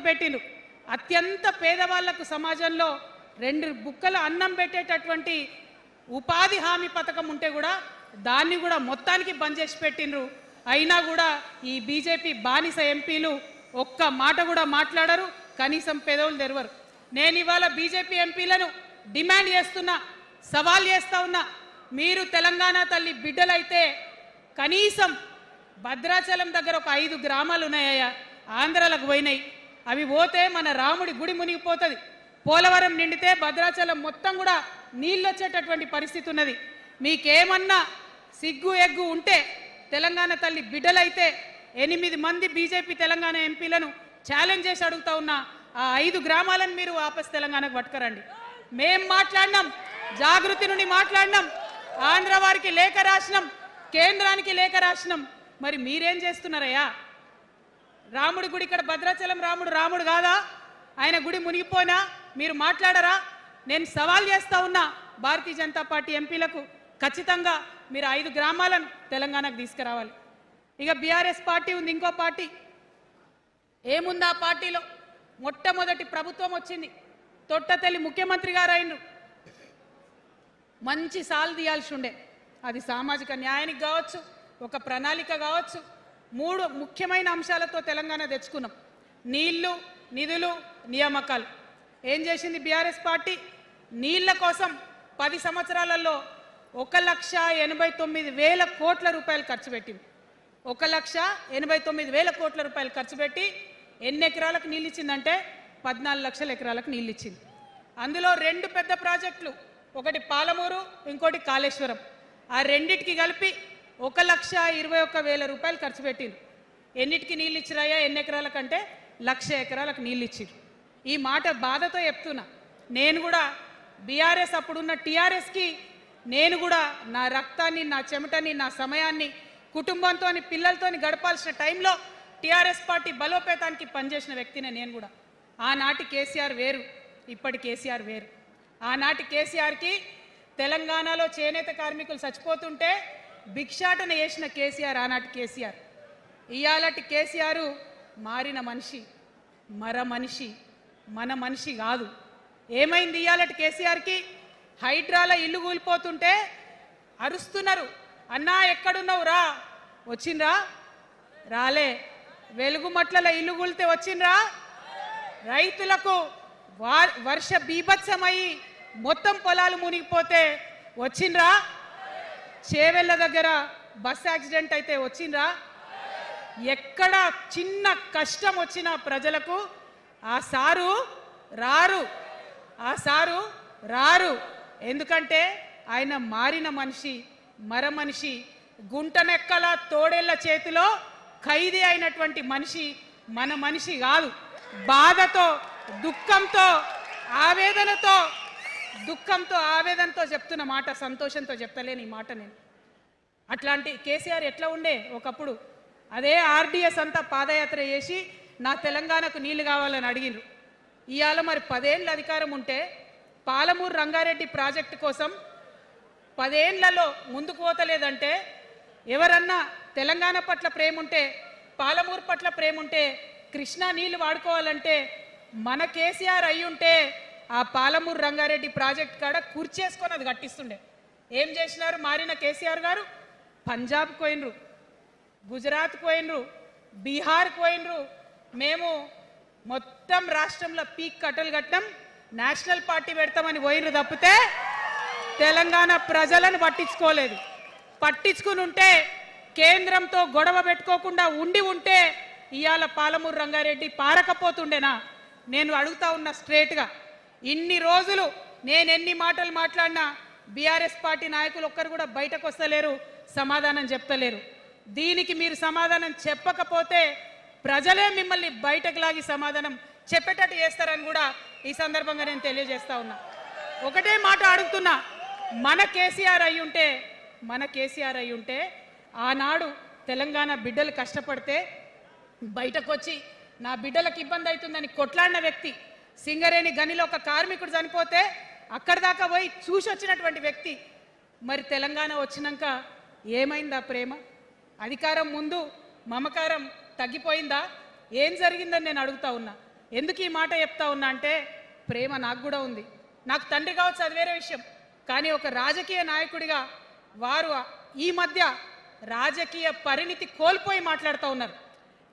మొదలు పెట్టిండ్రు. అత్యంత పేదవాళ్లకు సమాజంలో 2 బుక్కల అన్నం పెట్టేటటువంటి ఉపాధి హామీ పథకం ఉంటే కూడా దాన్ని కూడా మొత్తానికి బంద్ చేసి పెట్టిండ్రు. అయినా కూడా ఈ బీజేపీ బానిస ఎంపీలు ఒక్క మాట కూడా మాట్లాడరు, కనీసం పెదవులు తెరవరు. నేను ఇవాళ బీజేపీ ఎంపీలను డిమాండ్ చేస్తున్నా, సవాల్ చేస్తా ఉన్నా. మీరు తెలంగాణ తల్లి బిడ్డలైతే కనీసం భద్రాచలం దగ్గర ఒక 5 గ్రామాలు ఉన్నాయా, ఆంధ్రాలకు పోయినాయి. అవి పోతే మన రాముడి గుడి మునిగిపోతుంది. పోలవరం నిండితే భద్రాచలం మొత్తం కూడా నీళ్ళు వచ్చేటటువంటి పరిస్థితి ఉన్నది. మీకేమన్నా సిగ్గు ఎగ్గు ఉంటే తెలంగాణ తల్లి బిడ్డలైతే 8 మంది బీజేపీ తెలంగాణ ఎంపీలను ఛాలెంజ్ చేసి అడుగుతా ఉన్నా, ఆ 5 గ్రామాలను మీరు వాపస్ తెలంగాణకు పట్టుకరండి. మేం మాట్లాడినాం, జాగృతి నుండి మాట్లాడినాం, ఆంధ్ర వారికి లేఖ రాసినాం, కేంద్రానికి లేఖ రాసినాం. మరి మీరేం చేస్తున్నారయ్యా? రాముడి గుడి ఇక్కడ భద్రాచలం రాముడు కాదా? ఆయన గుడి మునిగిపోయినా మీరు మాట్లాడరా? నేను సవాల్ చేస్తా ఉన్నా భారతీయ జనతా పార్టీ ఎంపీలకు, ఖచ్చితంగా మీరు 5 గ్రామాలను తెలంగాణకు తీసుకురావాలి. ఇక బీఆర్ఎస్ పార్టీ ఉంది, ఇంకో పార్టీ. ఏముంది ఆ పార్టీలో? మొట్టమొదటి ప్రభుత్వం వచ్చింది, తొట్టతల్లి ముఖ్యమంత్రి గారు అయినరు. మంచి సాలు తీయాల్సి ఉండే, అది సామాజిక న్యాయానికి కావచ్చు, ఒక ప్రణాళిక కావచ్చు. 3 ముఖ్యమైన అంశాలతో తెలంగాణ తెచ్చుకున్నాం: నీళ్లు, నిధులు, నియామకాలు. ఏం చేసింది బీఆర్ఎస్ పార్టీ? నీళ్ల కోసం 10 సంవత్సరాలలో 1,89,000 కోట్ల రూపాయలు ఖర్చు పెట్టింది. 1,89,000 కోట్ల రూపాయలు ఖర్చు పెట్టి ఎన్ని ఎకరాలకు నీళ్ళు ఇచ్చిందంటే 14 లక్షల ఎకరాలకు నీళ్ళు ఇచ్చింది. అందులో 2 పెద్ద ప్రాజెక్టులు, ఒకటి పాలమూరు, ఇంకోటి కాళేశ్వరం. ఆ రెండిటికి కలిపి 1,21,000 రూపాయలు ఖర్చు పెట్టింది. ఎన్నిటికి నీళ్ళు ఇచ్చిరాయా? ఎన్ని ఎకరాలకంటే 1,00,000 ఎకరాలకు నీళ్ళు ఇచ్చిరు. ఈ మాట బాధతో చెప్తున్నా. నేను కూడా బీఆర్ఎస్ అప్పుడున్న టీఆర్ఎస్కి నేను కూడా నా రక్తాన్ని, నా చెమటని, నా సమయాన్ని కుటుంబంతో పిల్లలతో గడపాల్సిన టైంలో టీఆర్ఎస్ పార్టీ బలోపేతానికి పనిచేసిన వ్యక్తినే నేను కూడా. ఆనాటి కేసీఆర్ వేరు, ఇప్పటి కేసీఆర్ వేరు. ఆనాటి కేసీఆర్కి తెలంగాణలో చేనేత కార్మికులు చచ్చిపోతుంటే భిక్షాటన చేసిన కేసీఆర్ ఆనాటి కేసీఆర్. ఇయాలటి కేసీఆర్ మారిన మనిషి, మనిషి, మన మనిషి కాదు. ఏమైంది ఇయాలటి కేసీఆర్కి? హైడ్రాల ఇల్లు కూలిపోతుంటే అరుస్తున్నారు, అన్నా ఎక్కడున్నావు రా. వచ్చిండ్రా? రాలే. వెలుగుమట్ల ఇల్లు కూలితే వచ్చిండ్రా? రైతులకు వర్ష బీభత్సమయ్యి మొత్తం పొలాలు మునిగిపోతే వచ్చిండ్రా? చేవెళ్ళ దగ్గర బస్ యాక్సిడెంట్ అయితే వచ్చిండ్రా? ఎక్కడ చిన్న కష్టం వచ్చినా ప్రజలకు ఆ సారు రారు, ఆ సారు రారు. ఎందుకంటే ఆయన మారిన మనిషి, మనిషి, గుంటనెక్కల తోడేళ్ల చేతిలో ఖైదీ అయినటువంటి మనిషి, మన మనిషి కాదు. బాధతో, దుఃఖంతో, ఆవేదనతో చెప్తున్న మాట, సంతోషంతో చెప్తలేని ఈ మాట నేను. అట్లాంటి కేసీఆర్ ఎట్లా ఉండే ఒకప్పుడు? అదే ఆర్డీఎస్ అంతా పాదయాత్ర చేసి నా తెలంగాణకు నీళ్లు కావాలని అడిగినారు. ఇవాళ మరి 10 ఏళ్ళ అధికారం ఉంటే పాలమూరు రంగారెడ్డి ప్రాజెక్టు కోసం 10 ఏళ్లలో ముందుకు పోతలేదంటే, ఎవరన్నా తెలంగాణ పట్ల ప్రేమ ఉంటే, పాలమూరు పట్ల ప్రేమ ఉంటే, కృష్ణా నీళ్లు వాడుకోవాలంటే మన కేసీఆర్ అయ్యుంటే ఆ పాలమూరు రంగారెడ్డి ప్రాజెక్ట్ కాడ కూర్చేసుకొని అది కట్టిస్తుండే. ఏం చేసినారు మారిన కేసీఆర్ గారు? పంజాబ్కి పోయినరు, గుజరాత్కి పోయినరు, బీహార్కి పోయినరు. మేము మొత్తం రాష్ట్రంలో పీక్ కట్టలు కట్టం, నేషనల్ పార్టీ పెడతామని పోయినరు తప్పితే తెలంగాణ ప్రజలను పట్టించుకోలేదు. పట్టించుకుని ఉంటే, కేంద్రంతో గొడవ పెట్టుకోకుండా ఉంటే ఇవాళ పాలమూరు రంగారెడ్డి పారకపోతుండేనా? నేను అడుగుతా ఉన్నా స్ట్రేట్గా. ఇన్ని రోజులు నేను ఎన్ని మాటలు మాట్లాడినా బీఆర్ఎస్ పార్టీ నాయకులు ఒక్కరు కూడా బయటకు వస్తలేరు, సమాధానం చెప్తలేరు. దీనికి మీరు సమాధానం చెప్పకపోతే ప్రజలే మిమ్మల్ని బయటకు లాగి సమాధానం చెప్పేటట్టు చేస్తారని కూడా ఈ సందర్భంగా నేను తెలియజేస్తా ఉన్నా. ఒకటే మాట అడుగుతున్నా, మన కేసీఆర్ అయి ఉంటే ఆనాడు తెలంగాణ బిడ్డలు కష్టపడితే బయటకు వచ్చి నా బిడ్డలకు ఇబ్బంది అవుతుందని కొట్లాడిన వ్యక్తి, సింగరేణి గనిలో ఒక కార్మికుడు చనిపోతే అక్కడి దాకా పోయి చూసి వచ్చినటువంటి వ్యక్తి. మరి తెలంగాణ వచ్చినాక ఏమైందా ప్రేమ? అధికారం ముందు మమకారం తగ్గిపోయిందా? ఏం జరిగిందని నేను అడుగుతా ఉన్నా. ఎందుకు ఈ మాట చెప్తా ఉన్నా అంటే ప్రేమ నాకు కూడా ఉంది. నాకు తండ్రి కావచ్చు, అది వేరే విషయం. కానీ ఒక రాజకీయ నాయకుడిగా వారు ఈ మధ్య రాజకీయ పరిణితి కోల్పోయి మాట్లాడుతూ ఉన్నారు.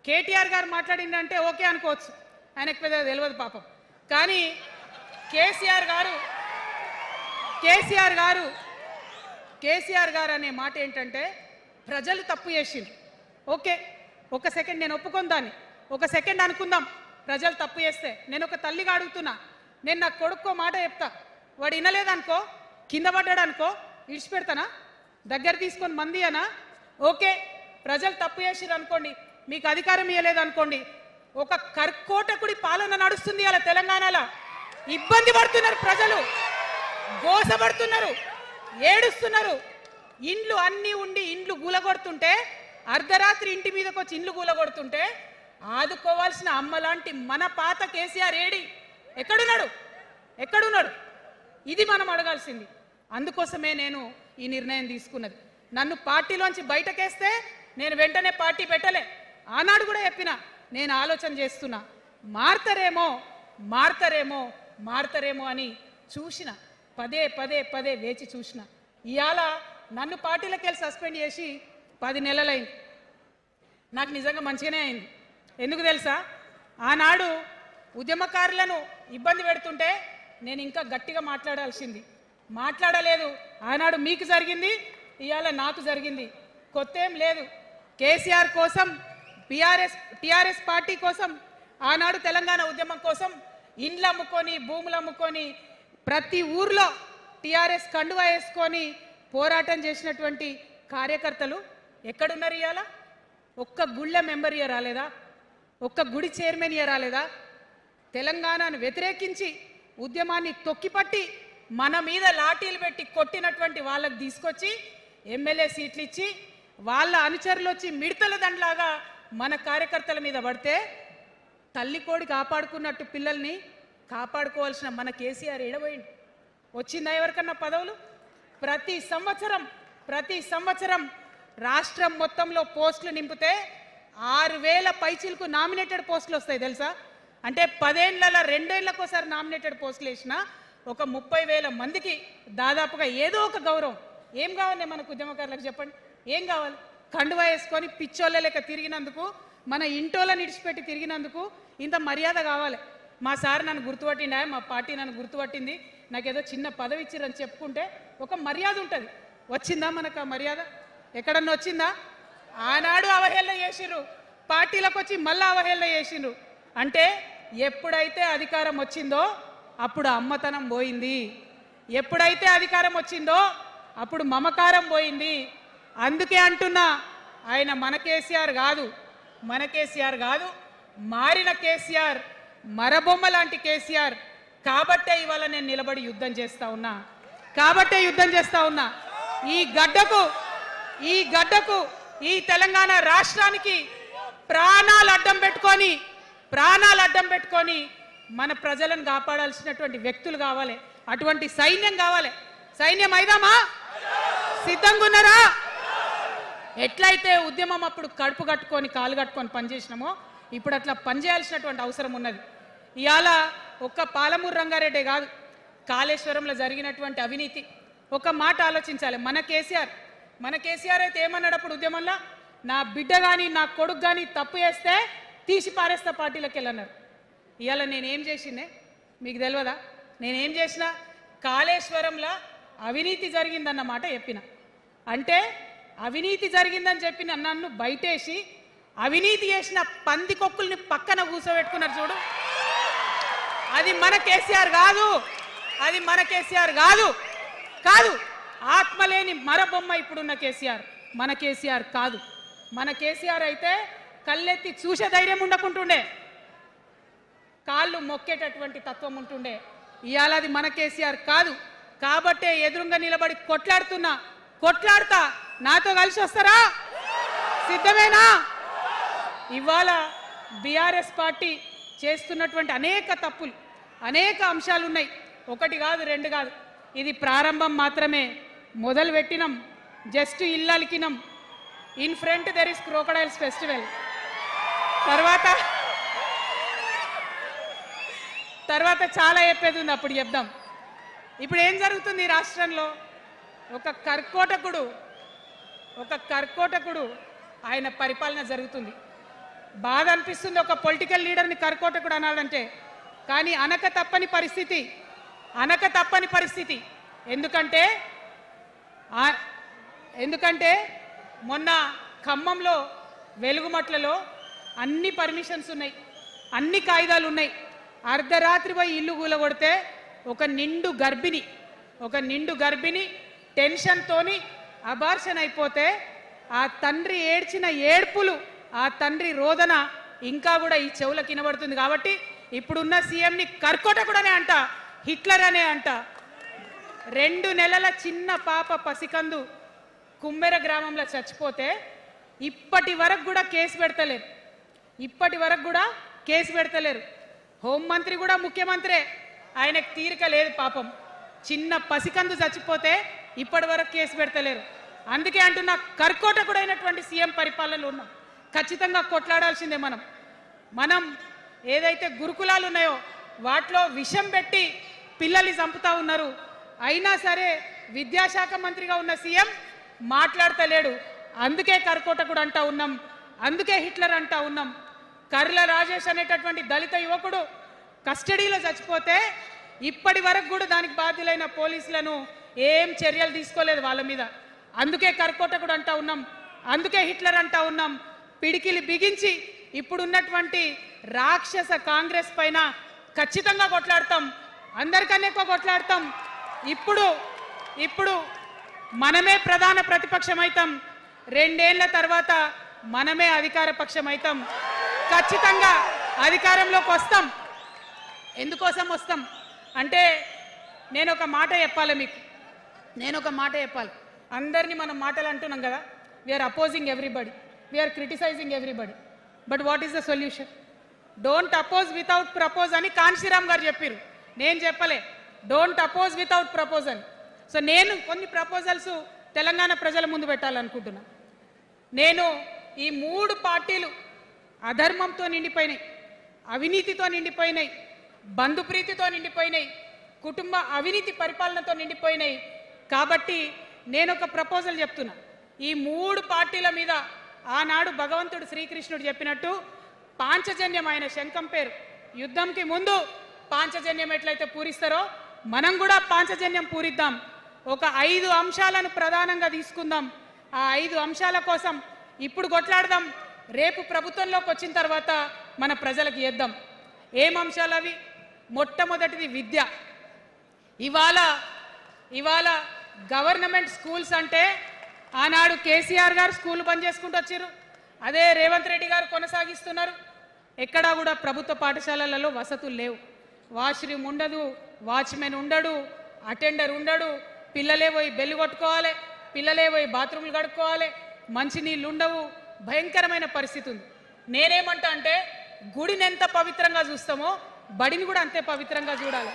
కేటీఆర్ గారు మాట్లాడిందంటే ఓకే అనుకోవచ్చు, ఆయనకు పెద్దగా తెలియదు పాపం. కానీ కేసీఆర్ గారు అనే మాట ఏంటంటే ప్రజలు తప్పు చేసిండ్రు. ఓకే, ఒక సెకండ్ నేను ఒప్పుకొని దాన్ని ఒక సెకండ్ అనుకుందాం. ప్రజలు తప్పు చేస్తే నేను ఒక తల్లిగా అడుగుతున్నా, నేను నా కొడుకో మాట చెప్తా, వాడు వినలేదనుకో, కింద పడ్డాడు అనుకో, ఇడిచిపెడతానా? దగ్గర తీసుకొని మంది అనా? ఓకే, ప్రజలు తప్పు చేసిర్రు అనుకోండి, మీకు అధికారం ఇవ్వలేదు అనుకోండి, ఒక కర్కోటకుడి పాలన నడుస్తుంది అలా తెలంగాణలో. ఇబ్బంది పడుతున్నారు ప్రజలు, గోసపడుతున్నారు, ఏడుస్తున్నారు. ఇండ్లు అన్నీ ఉండి ఇండ్లు గూలగొడుతుంటే, అర్ధరాత్రి ఇంటి మీదకి వచ్చి ఇండ్లు గూలగొడుతుంటే ఆదుకోవాల్సిన అమ్మలాంటి మన పాత కేసీఆర్ ఏడి? ఎక్కడున్నాడు? ఇది మనం అడగాల్సింది. అందుకోసమే నేను ఈ నిర్ణయం తీసుకున్నది. నన్ను పార్టీలోంచి బయటకేస్తే నేను వెంటనే పార్టీ పెట్టలే. ఆనాడు కూడా చెప్పిన, నేను ఆలోచన చేస్తున్నా, మారతారేమో అని చూసిన, పదే వేచి చూసిన. ఇవాళ నన్ను పార్టీలోకి వెళ్ళి సస్పెండ్ చేసి 10 నెలలైంది. నాకు నిజంగా మంచిగానే అయింది. ఎందుకు తెలుసా? ఆనాడు ఉద్యమకారులను ఇబ్బంది పెడుతుంటే నేను ఇంకా గట్టిగా మాట్లాడలేదు. ఆనాడు మీకు జరిగింది, ఇవాళ నాకు జరిగింది. కొత్త ఏం లేదు. కేసీఆర్ కోసం, టీఆర్ఎస్ పార్టీ కోసం, ఆనాడు తెలంగాణ ఉద్యమం కోసం ఇండ్లు అమ్ముకొని, భూములు అమ్ముకొని, ప్రతి ఊర్లో టీఆర్ఎస్ కండువా వేసుకొని పోరాటం చేసినటువంటి కార్యకర్తలు ఎక్కడున్నారు ఇవాళ? ఒక్క గుళ్ళ మెంబర్ ఇయర్ రాలేదా? ఒక్క గుడి చైర్మన్ ఇయర్ రాలేదా? తెలంగాణను వ్యతిరేకించి ఉద్యమాన్ని తొక్కిపట్టి మన మీద లాఠీలు పెట్టి కొట్టినటువంటి వాళ్ళకు తీసుకొచ్చి ఎమ్మెల్యే సీట్లు ఇచ్చి వాళ్ళ అనుచరులు వచ్చి మిడతల దండలాగా మన కార్యకర్తల మీద పడితే తల్లి కోడి కాపాడుకున్నట్టు పిల్లల్ని కాపాడుకోవాల్సిన మన కేసీఆర్ ఏడబోయింది. వచ్చిందా ఎవరికన్నా పదవులు? ప్రతి సంవత్సరం రాష్ట్రం మొత్తంలో పోస్టులు నింపితే 6,000 పైచీలకు నామినేటెడ్ పోస్టులు వస్తాయి తెలుసా? అంటే 10 ఏళ్లలో 2 ఏళ్లకోసారి నామినేటెడ్ పోస్టులు వేసినా ఒక 30,000 మందికి దాదాపుగా ఏదో ఒక గౌరవం. ఏం కావాలి మనకు ఉద్యమకారులకు చెప్పండి? ఏం కావాలి? కండువా వేసుకొని పిచ్చోళ్ళ లెక్క తిరిగినందుకు, మన ఇంటోళ్ళని ఇడిచిపెట్టి తిరిగినందుకు ఇంత మర్యాద కావాలి. మా సార్ నన్ను గుర్తుపట్టిండా, మా పార్టీ నన్ను గుర్తుపట్టింది, నాకేదో చిన్న పదవి ఇచ్చిరని చెప్పుకుంటే ఒక మర్యాద ఉంటుంది. వచ్చిందా మనకు ఆ మర్యాద? ఎక్కడన్నా వచ్చిందా? ఆనాడు అవహేళన చేసిర్రు, పార్టీలకు వచ్చి మళ్ళీ అవహేళన చేసిండ్రు. అంటే ఎప్పుడైతే అధికారం వచ్చిందో అప్పుడు అమ్మతనం పోయింది, ఎప్పుడైతే అధికారం వచ్చిందో అప్పుడు మమకారం పోయింది. అందుకే అంటున్నా, ఆయన మన కేసీఆర్ కాదు, మారిన కేసీఆర్, మరబొమ్మ లాంటి కేసీఆర్. కాబట్టే ఇవాళ నేను నిలబడి యుద్ధం చేస్తా ఉన్నా. ఈ గడ్డకు ఈ తెలంగాణ రాష్ట్రానికి ప్రాణాలు అడ్డం పెట్టుకొని మన ప్రజలను కాపాడాల్సినటువంటి వ్యక్తులు కావాలి, అటువంటి సైన్యం కావాలి. సైన్యం అయిదామా? సిద్ధంగా ఉన్నారా? ఎట్లయితే ఉద్యమం అప్పుడు కడుపు కట్టుకొని కాలు కట్టుకొని పనిచేసినామో ఇప్పుడు అట్లా పనిచేయాల్సినటువంటి అవసరం ఉన్నది. ఇవాళ ఒక్క పాలమూరు రంగారెడ్డి కాదు, కాళేశ్వరంలో జరిగినటువంటి అవినీతి. ఒక మాట ఆలోచించాలి. మన కేసీఆర్ అయితే ఏమన్నాడు అప్పుడు ఉద్యమంలో? నా బిడ్డ కానీ నా కొడుకు కానీ తప్పు చేస్తే తీసి పారేస్తా పార్టీలోకి వెళ్ళన్నారు. ఇవాళ నేనేం చేసిందే మీకు తెలియదా? నేనేం చేసినా కాళేశ్వరంలో అవినీతి జరిగిందన్నమాట చెప్పిన. అంటే అవినీతి జరిగిందని చెప్పిన నన్ను బయటేసి అవినీతి చేసిన పందికొక్కుల్ని పక్కన కూర్చోబెట్టుకున్నారు చూడు. అది మన కేసీఆర్ కాదు. ఆత్మలేని మరబొమ్మ ఇప్పుడున్న కేసీఆర్. మన కేసీఆర్ కాదు. మన కేసీఆర్ అయితే కళ్ళెత్తి చూసే ధైర్యం ఉండకుంటుండే, కాళ్ళు మొక్కేటటువంటి తత్వం ఉంటుండే. ఇవాళ అది మన కేసీఆర్ కాదు. కాబట్టే ఎదురుగా నిలబడి కొట్లాడుతా. నాతో కలిసి వస్తారా? సిద్ధమేనా? ఇవాళ బీఆర్ఎస్ పార్టీ చేస్తున్నటువంటి అనేక తప్పులు, అనేక అంశాలు ఉన్నాయి. ఒకటి కాదు, రెండు కాదు. ఇది ప్రారంభం మాత్రమే. మొదలు పెట్టినాం, జస్ట్ ఇల్లలికినాం. In front there is crocodiles festival. తర్వాత చాలా చెప్పేది ఉంది, అప్పుడు చెప్దాం. ఇప్పుడు ఏం జరుగుతుంది ఈ రాష్ట్రంలో? ఒక కర్కోటకుడు ఆయన పరిపాలన జరుగుతుంది. బాధ అనిపిస్తుంది ఒక పొలిటికల్ లీడర్ని కర్కోటకుడు అనాలంటే. కానీ అనక తప్పని పరిస్థితి. ఎందుకంటే మొన్న ఖమ్మంలో వెలుగుమట్లలో అన్ని పర్మిషన్స్ ఉన్నాయి, అన్ని కాయిదాలు ఉన్నాయి. అర్ధరాత్రి పోయి ఇల్లు కూలగొడితే ఒక నిండు గర్భిణి టెన్షన్తోని అబార్షన్ అయిపోతే ఆ తండ్రి ఏడ్చిన ఏడ్పులు, ఆ తండ్రి రోదన ఇంకా కూడా ఈ చెవులకు వినబడుతుంది. కాబట్టి ఇప్పుడున్న సీఎంని కర్కోటకుడనే అంట, హిట్లర్ అనే అంట. 2 నెలల చిన్న పాప పసికందు కుమ్మెర గ్రామంలో చచ్చిపోతే ఇప్పటి వరకు కూడా కేసు పెడతలేరు. హోంమంత్రి కూడా ముఖ్యమంత్రే, ఆయనకు తీరిక లేదు పాపం. చిన్న పసికందు చచ్చిపోతే ఇప్పటి వరకు కేసు పెడతలేరు. అందుకే అంటున్నా, కర్కోటకుడైనటువంటి సీఎం పరిపాలనలో ఉన్నాం. ఖచ్చితంగా కొట్లాడాల్సిందే. మనం ఏదైతే గురుకులాలు ఉన్నాయో వాటిలో విషం పెట్టి పిల్లల్ని చంపుతా ఉన్నారు. అయినా సరే విద్యాశాఖ మంత్రిగా ఉన్న సీఎం మాట్లాడతలేడు. అందుకే కర్కోటకుడు అంటా ఉన్నాం, అందుకే హిట్లర్ అంటా ఉన్నాం. కర్ల రాజేష్ అనేటటువంటి దళిత యువకుడు కస్టడీలో చచ్చిపోతే ఇప్పటి వరకు కూడా దానికి బాధ్యులైన పోలీసులను ఏం చర్యలు తీసుకోలేదు వాళ్ళ మీద. అందుకే కర్కోటకుడు అంటా ఉన్నాం, అందుకే హిట్లర్ అంటా ఉన్నాం. పిడికిలి బిగించి ఇప్పుడున్నటువంటి రాక్షస కాంగ్రెస్ పైన ఖచ్చితంగా కొట్లాడతాం, అందరికన్నా ఎక్కువ కొట్లాడతాం. ఇప్పుడు మనమే ప్రధాన ప్రతిపక్షం అవుతాం, 2 ఏళ్ల తర్వాత మనమే అధికార పక్షం అవుతాం. ఖచ్చితంగా అధికారంలోకి వస్తాం. ఎందుకోసం వస్తాం అంటే నేను ఒక మాట చెప్పాలి. అందరినీ మనం మాటలు అంటున్నాం కదా, we are opposing everybody, we are criticizing everybody. But what is the solution? Don't oppose without propose అని కాన్షీరామ్ గారు చెప్పారు, నేను చెప్పలే. Don't oppose without proposal. So నేను కొన్ని ప్రపోజల్స్ తెలంగాణ ప్రజల ముందు పెట్టాలనుకుంటున్నా. నేను ఈ 3 పార్టీలు అధర్మంతో నిండిపోయినాయి, అవినీతితో నిండిపోయినాయి, బంధుప్రీతితో నిండిపోయినాయి, కుటుంబ అవినీతి పరిపాలనతో నిండిపోయినాయి. కాబట్టి నేను ఒక ప్రపోజల్ చెప్తున్నా. ఈ 3 పార్టీల మీద ఆనాడు భగవంతుడు శ్రీకృష్ణుడు చెప్పినట్టు పాంచజన్యం, ఆయన శంఖం పేరు, యుద్ధంకి ముందు పాంచజన్యం ఎట్లయితే పూరిస్తారో మనం కూడా పాంచజన్యం పూరిద్దాం. ఒక 5 అంశాలను ప్రధానంగా తీసుకుందాం. ఆ 5 అంశాల కోసం ఇప్పుడు కొట్లాడదాం. రేపు ప్రభుత్వంలోకి వచ్చిన తర్వాత మన ప్రజలకు ఇద్దాం. ఏం అంశాలు అవి? మొట్టమొదటిది విద్య. ఇవాళ గవర్నమెంట్ స్కూల్స్ అంటే ఆనాడు కేసీఆర్ గారు స్కూల్ బంద్ చేసుకుంటూ వచ్చారు, అదే రేవంత్ రెడ్డి గారు కొనసాగిస్తున్నారు. ఎక్కడా కూడా ప్రభుత్వ పాఠశాలలలో వసతులు లేవు. వాష్రూమ్ ఉండదు, వాచ్మెన్ ఉండడు, అటెండర్ ఉండడు, పిల్లలే పోయి బెల్లు కొట్టుకోవాలి, పిల్లలే పోయి బాత్రూమ్లు కడుక్కోవాలి, మంచినీళ్ళు ఉండవు, భయంకరమైన పరిస్థితి ఉంది. నేనేమంటా అంటే గుడిని ఎంత పవిత్రంగా చూస్తామో బడిని కూడా అంతే పవిత్రంగా చూడాలి.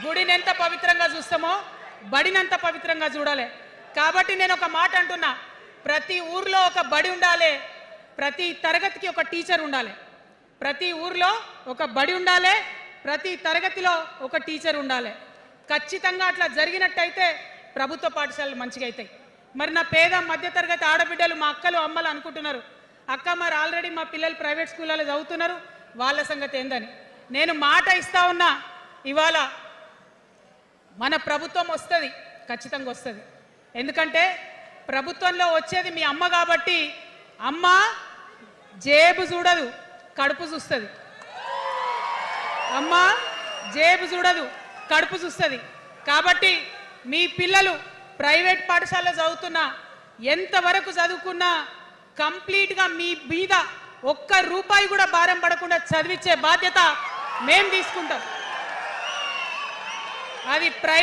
గుడిని ఎంత పవిత్రంగా చూస్తామో బడిని అంత పవిత్రంగా చూడాలి. కాబట్టి నేను ఒక మాట అంటున్నా, ప్రతి ఊర్లో ఒక బడి ఉండాలి, ప్రతి తరగతికి ఒక టీచర్ ఉండాలి. ప్రతి ఊర్లో ఒక బడి ఉండాలి, ప్రతి తరగతిలో ఒక టీచర్ ఉండాలి. ఖచ్చితంగా అట్లా జరిగినట్టయితే ప్రభుత్వ పాఠశాలలు మంచిగా అవుతాయి. మరి నా పేద మధ్యతరగతి ఆడబిడ్డలు, మా అక్కలు అమ్మలు అనుకుంటున్నారు, అక్క మరి ఆల్రెడీ మా పిల్లలు ప్రైవేట్ స్కూళ్ళలో చదువుతున్నారు, వాళ్ళ సంగతి ఏందని. నేను మాట ఇస్తా ఉన్నా, ఇవాళ మన ప్రభుత్వం వస్తుంది, ఖచ్చితంగా వస్తుంది. ఎందుకంటే ప్రభుత్వంలో వచ్చేది మీ అమ్మ కాబట్టి అమ్మ జేబు చూడదు, కడుపు చూస్తుంది. అమ్మ జేబు చూడదు, కడుపు చూస్తుంది. కాబట్టి మీ పిల్లలు ప్రైవేట్ పాఠశాలలో చదువుతున్నా, ఎంతవరకు చదువుకున్నా కంప్లీట్గా మీ మీద ఒక్క రూపాయి కూడా భారం పడకుండా చదివించే బాధ్యత మేము తీసుకుంటాం. అది ప్రైవేట్